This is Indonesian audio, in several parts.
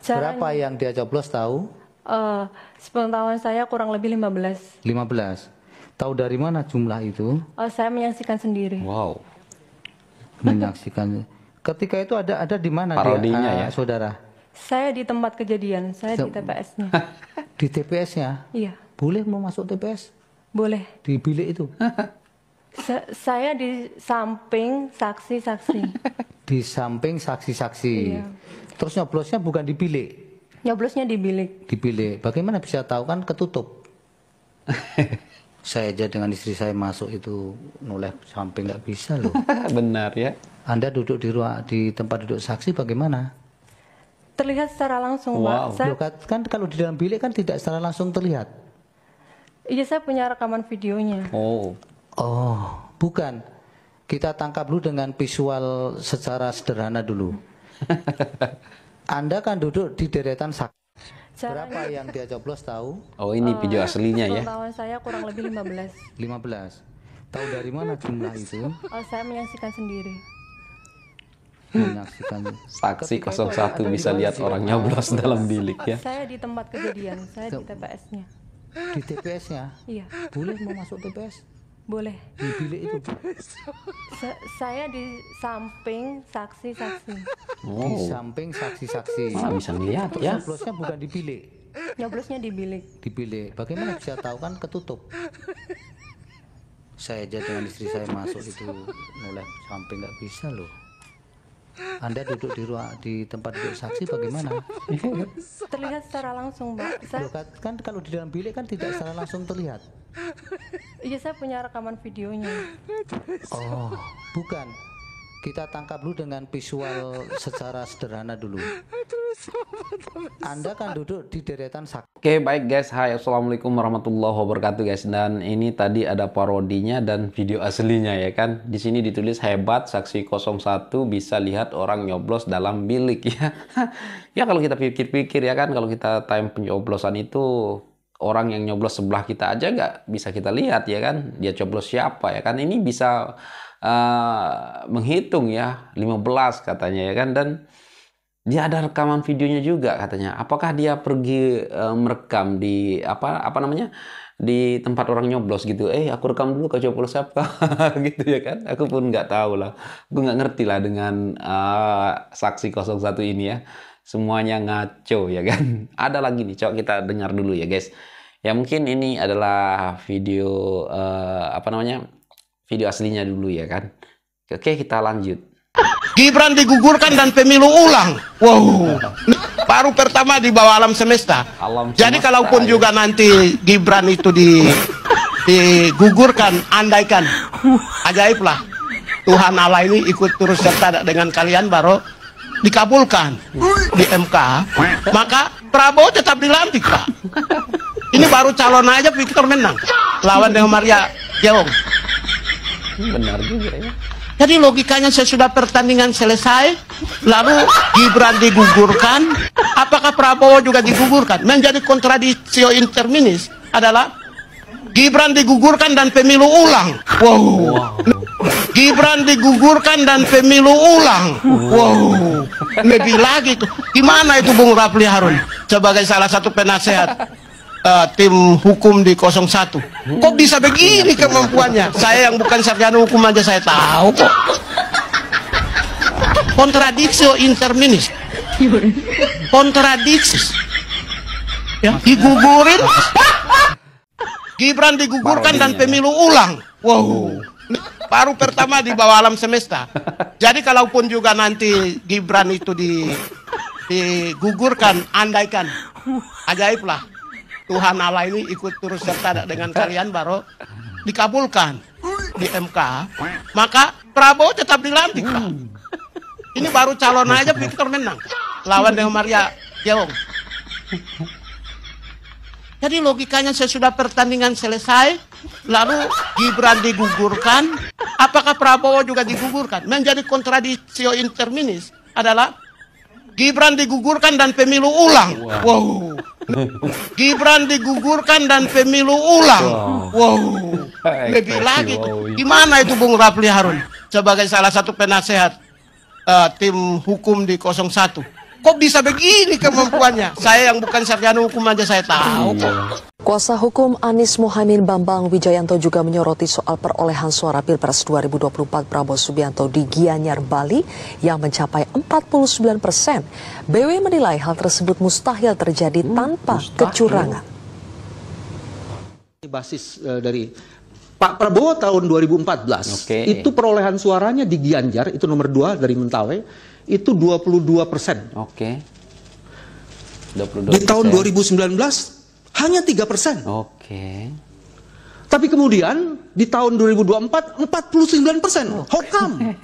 Berapa yang dia coblos tahu? Sepengetahuan saya kurang lebih 15. 15. Tahu dari mana jumlah itu? Saya menyaksikan sendiri. Wow. Menyaksikan. Ketika itu ada di mana Parodinya dia, ya, saudara? Saya di tempat kejadian, saya di TPS-nya. Di TPS-nya? Iya. Boleh mau masuk TPS? Boleh. Di bilik itu? Saya di samping saksi-saksi. Di samping saksi-saksi. Iya. Terus nyoblosnya bukan di bilik? Nyoblosnya di bilik. Di bilik. Bagaimana bisa tahu, kan ketutup? Saya aja dengan istri saya masuk itu noleh samping nggak bisa loh. Benar ya. Anda duduk di tempat duduk saksi bagaimana? Terlihat secara langsung, Wow. Pak. Loh, kan kalau di dalam bilik kan tidak secara langsung terlihat. Iya, saya punya rekaman videonya. Oh. Oh, bukan. Kita tangkap dulu dengan visual secara sederhana dulu. Anda kan duduk di deretan saksi. Berapa yang dia coblos tahu? Oh, ini video aslinya ya. Sepengetahuan saya kurang lebih 15. 15. Tahu dari mana jumlah itu? Saya menyaksikan sendiri. Menyaksikan. Saksi Ketika itu 01 ada bisa di mana lihat sih? orang nyoblos dalam bilik ya. Saya di tempat kejadian, saya di TPS-nya. Di TPS-nya? Iya. Boleh mau masuk TPS? Boleh. Di bilik itu? Saya di samping saksi-saksi. Di Oh. samping saksi-saksi. Malah bisa ngeliat Terus ya. nyoblosnya bukan di bilik? Nyoblosnya di bilik. Di bilik. Bagaimana bisa tahu, kan ketutup? Saya aja dengan istri saya masuk itu noleh samping nggak bisa loh. Anda duduk di tempat duduk saksi bagaimana? Terlihat secara langsung, Pak. Loh, kan kalau di dalam bilik kan tidak secara langsung terlihat. Iya, saya punya rekaman videonya. Oh, bukan. Kita tangkap dulu dengan visual secara sederhana dulu. Anda kan duduk di deretan saksi. Oke, baik guys. Hai, assalamualaikum warahmatullahi wabarakatuh guys. Dan ini tadi ada parodinya dan video aslinya ya kan. Di sini ditulis hebat saksi 01 bisa lihat orang nyoblos dalam bilik ya. Ya kalau kita pikir-pikir ya kan, kalau kita time pencoblosan itu orang yang nyoblos sebelah kita aja nggak bisa kita lihat ya kan. Dia coblos siapa ya kan. Ini bisa menghitung ya 15 katanya ya kan. Dan dia ada rekaman videonya juga katanya. Apakah dia pergi merekam di apa namanya, di tempat orang nyoblos gitu? Aku rekam dulu, kau coblos siapa? Gitu ya kan? Aku pun nggak tahu lah. Aku nggak ngerti lah dengan saksi 01 ini ya. Semuanya ngaco ya kan? Ada lagi nih, coba kita dengar dulu ya guys. Ya mungkin ini adalah video apa namanya, video aslinya dulu ya kan. Oke, kita lanjut. Gibran digugurkan dan pemilu ulang. Wow. Baru pertama di bawah alam semesta. Jadi kalaupun juga nanti Gibran itu digugurkan, andaikan ajaib lah. Tuhan Allah ini ikut turut serta dengan kalian baru dikabulkan di MK. Maka Prabowo tetap dilantik, Pak. Ini baru calon aja Victor menang. Lawan dengan Maria Jeong. Benar juga ya. Jadi logikanya sesudah pertandingan selesai, lalu Gibran digugurkan, apakah Prabowo juga digugurkan? Menjadi kontradisio interminis adalah Gibran digugurkan dan pemilu ulang. Wow. Gibran digugurkan dan pemilu ulang. Wow. Lebih lagi tuh. Gimana itu Bung Rafli Harun sebagai salah satu penasehat tim hukum di 01. Kok bisa begini kemampuannya? Saya yang bukan sarjana hukum aja saya tahu kok. Kontradiksi interminis. Kontradiksi. Ya, digugurin. Gibran digugurkan dan pemilu ulang. Wow. Baru pertama di bawah alam semesta. Jadi kalaupun juga nanti Gibran itu digugurkan, andaikan ajaib lah. Tuhan Allah ini ikut turut serta dengan kalian baru dikabulkan di MK. Maka Prabowo tetap dilantik, Pak. Ini baru calon aja Victor menang. Lawan dengan Maria Jeong. Jadi logikanya sesudah pertandingan selesai, lalu Gibran digugurkan, apakah Prabowo juga digugurkan? Menjadi kontradisio interminis adalah Gibran digugurkan dan pemilu ulang. Wow. Gibran digugurkan dan pemilu ulang. Wow. Lebih lagi tuh. Gimana itu Bung Rafli Harun sebagai salah satu penasehat tim hukum di 01. Kok bisa begini kemampuannya? Saya yang bukan sarjana hukum aja saya tahu kok. Kuasa hukum Anies Mohaimin Bambang Wijayanto juga menyoroti soal perolehan suara Pilpres 2024 Prabowo Subianto di Gianyar, Bali yang mencapai 49%. BW menilai hal tersebut mustahil terjadi tanpa kecurangan. Basis dari Pak Prabowo tahun 2014 itu perolehan suaranya di Gianyar itu nomor 2 dari Mentawai itu 22%. Oke. 22%. Di tahun 2019 hanya 3%. Oke. Tapi kemudian di tahun 2024 49%. How come?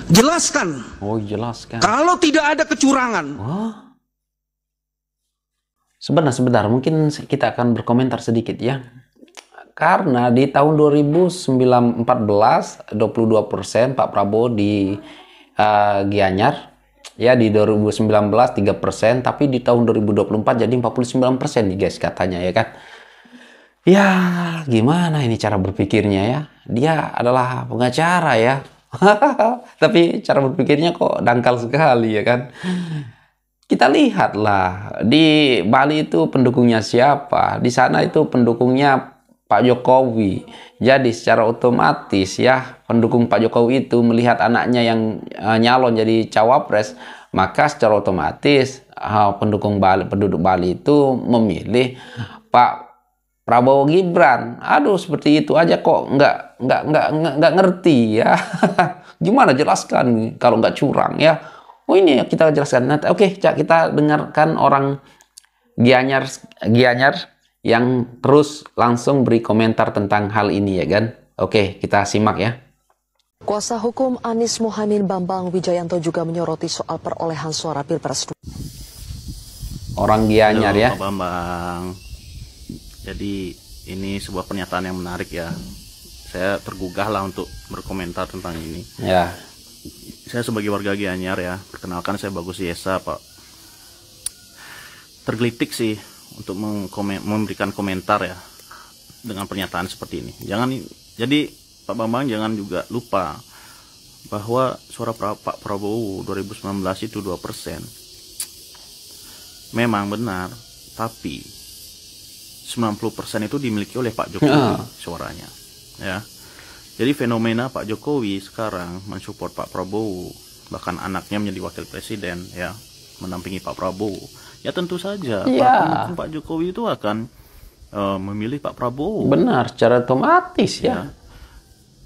Jelaskan. Oh, jelaskan. Kalau tidak ada kecurangan. Wah. Sebentar, mungkin kita akan berkomentar sedikit ya. Karena di tahun 2014 22% Pak Prabowo di Gianyar, ya di 2019 3%, tapi di tahun 2024 jadi 49% nih guys katanya ya kan. Ya gimana ini cara berpikirnya ya? Dia adalah pengacara ya. Tapi cara berpikirnya kok dangkal sekali ya kan. Kita lihatlah di Bali itu pendukungnya siapa? Di sana itu pendukungnya Pak Jokowi. Jadi secara otomatis ya pendukung Pak Jokowi itu melihat anaknya yang nyalon jadi cawapres, maka secara otomatis pendukung penduduk Bali itu memilih Pak Prabowo Gibran. Aduh seperti itu aja kok nggak ngerti ya. Gimana jelaskan kalau nggak curang ya? Oh ini kita jelaskan. Nah, oke, kita dengarkan orang Gianyar yang terus langsung beri komentar tentang hal ini ya kan. Oke, kita simak ya. Kuasa hukum Anies Mohaimin Bambang Wijayanto juga menyoroti soal perolehan suara Pilpres. Orang Gianyar ya. Pak Bambang. Jadi ini sebuah pernyataan yang menarik ya. Saya tergugah lah untuk berkomentar tentang ini. Ya. Saya sebagai warga Gianyar ya, perkenalkan saya Bagus Yesa Pak. Tergelitik sih untuk memberikan komentar ya dengan pernyataan seperti ini. Jadi Pak Bambang jangan juga lupa bahwa suara Pak Prabowo 2019 itu 2%. Memang benar, tapi 90% itu dimiliki oleh Pak Jokowi suaranya. Ya. Jadi fenomena Pak Jokowi sekarang mensupport Pak Prabowo, bahkan anaknya menjadi wakil presiden ya, mendampingi Pak Prabowo. Ya tentu saja pendukung Pak Jokowi itu akan memilih Pak Prabowo. Benar, secara otomatis ya.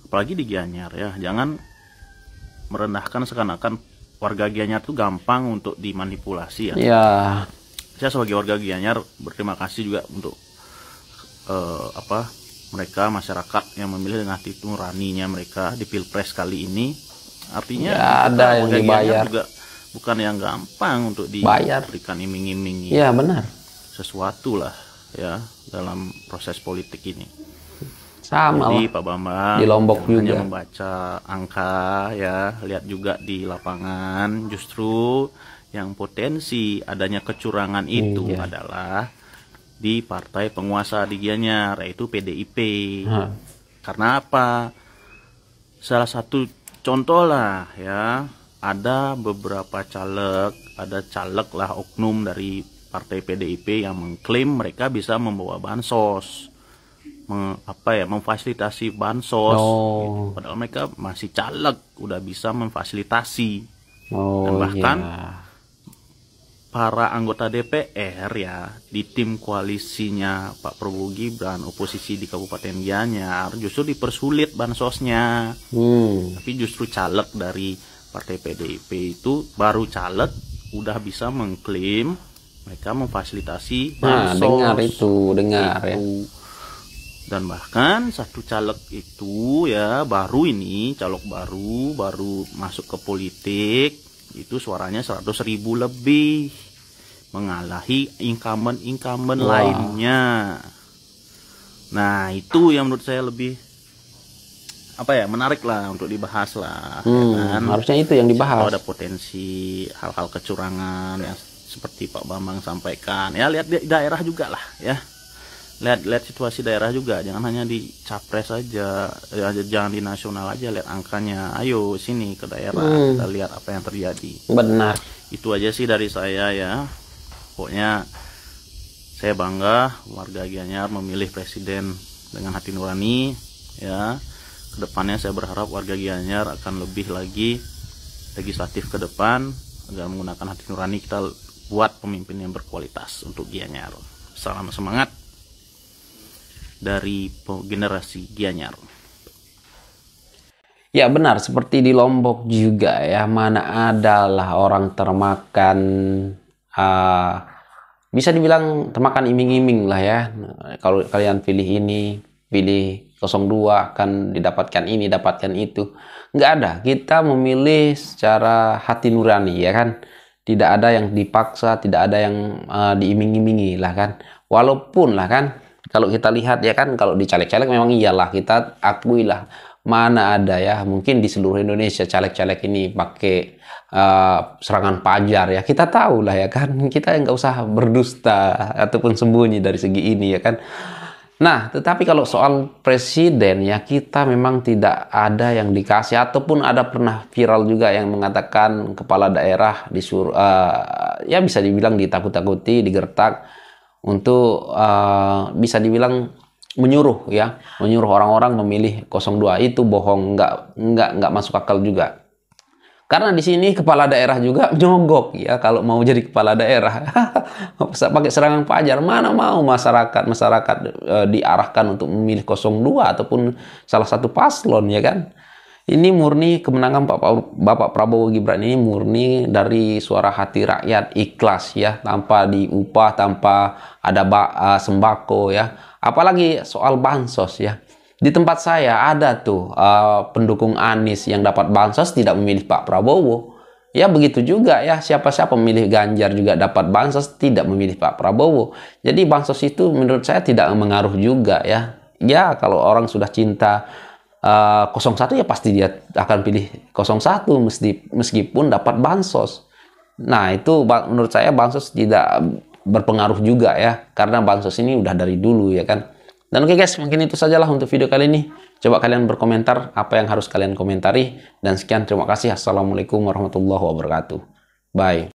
Apalagi di Gianyar ya, jangan merendahkan seakan-akan warga Gianyar itu gampang untuk dimanipulasi ya. Saya sebagai warga Gianyar berterima kasih juga untuk mereka masyarakat yang memilih dengan hati nuraninya mereka di Pilpres kali ini. Artinya ya, ada yang dibayar juga bukan yang gampang untuk diberikan iming-iming. Iya benar. Sesuatu lah ya dalam proses politik ini. Sama Jadi lah. Pak Bambang Di Lombok juga. hanya membaca angka ya, lihat juga di lapangan justru yang potensi adanya kecurangan itu adalah di partai penguasa di Gianyar, yaitu PDIP. Karena apa? Salah satu contoh lah ya, ada beberapa caleg, ada caleg lah oknum dari partai PDIP yang mengklaim mereka bisa membawa bansos, memfasilitasi bansos. Padahal mereka masih caleg, udah bisa memfasilitasi. Dan bahkan para anggota DPR ya di tim koalisinya Pak Prabowo Gibran, oposisi di Kabupaten Gianyar, justru dipersulit bansosnya. Tapi justru caleg dari partai PDIP itu baru caleg udah bisa mengklaim mereka memfasilitasi bansos. Dengar ya. Dan bahkan satu caleg itu ya baru caleg baru masuk ke politik itu suaranya 100.000 lebih, mengalahi incumbent lainnya. Nah itu yang menurut saya lebih menarik lah untuk dibahas lah. Ya kan? Harusnya itu yang dibahas. Kalau ada potensi hal-hal kecurangan yang seperti Pak Bambang sampaikan, ya lihat di daerah juga lah ya. lihat situasi daerah juga, jangan hanya di capres saja, jangan di nasional aja, lihat angkanya. Ayo sini ke daerah, kita lihat apa yang terjadi. Benar. Itu aja sih dari saya ya. Pokoknya saya bangga warga Gianyar memilih presiden dengan hati nurani ya. Kedepannya saya berharap warga Gianyar akan lebih lagi legislatif ke depan agar menggunakan hati nurani, kita buat pemimpin yang berkualitas untuk Gianyar. Salam semangat dari generasi Gianyar. Ya benar, seperti di Lombok juga ya, mana adalah orang termakan, bisa dibilang termakan iming-iming lah ya. Kalau kalian pilih ini, pilih 02 akan didapatkan ini, dapatkan itu. Nggak ada, kita memilih secara hati nurani ya kan. Tidak ada yang dipaksa, tidak ada yang diiming-imingi lah kan. Walaupun lah kan, kalau kita lihat ya kan, kalau di caleg-caleg memang iyalah, kita akui lah, mana ada ya, mungkin di seluruh Indonesia caleg-caleg ini pakai serangan pajar ya, kita tahu lah ya kan, kita nggak usah berdusta ataupun sembunyi dari segi ini ya kan. Nah, tetapi kalau soal presiden ya, kita memang tidak ada yang dikasih, ataupun ada pernah viral juga yang mengatakan kepala daerah disuruh, ya bisa dibilang ditakut-takuti, digertak untuk bisa dibilang menyuruh ya, menyuruh orang-orang memilih 02. Itu bohong, nggak masuk akal juga. Karena di sini kepala daerah juga nyogok ya, kalau mau jadi kepala daerah pakai serangan pajar, mana mau masyarakat diarahkan untuk memilih 02 ataupun salah satu paslon ya kan. Ini murni kemenangan Bapak Prabowo Gibran, ini murni dari suara hati rakyat, ikhlas ya, tanpa diupah, tanpa ada sembako ya. Apalagi soal bansos ya. Di tempat saya ada tuh pendukung Anies yang dapat bansos tidak memilih Pak Prabowo. Ya begitu juga ya, siapa-siapa memilih Ganjar juga dapat bansos tidak memilih Pak Prabowo. Jadi bansos itu menurut saya tidak mengaruh juga ya. Ya kalau orang sudah cinta 01 ya pasti dia akan pilih 01 meskipun dapat bansos. Nah itu menurut saya bansos tidak berpengaruh juga ya, karena bansos ini udah dari dulu ya kan. Dan oke guys, mungkin itu sajalah untuk video kali ini. Coba kalian berkomentar apa yang harus kalian komentari. Dan sekian, terima kasih. Assalamualaikum warahmatullahi wabarakatuh. Bye.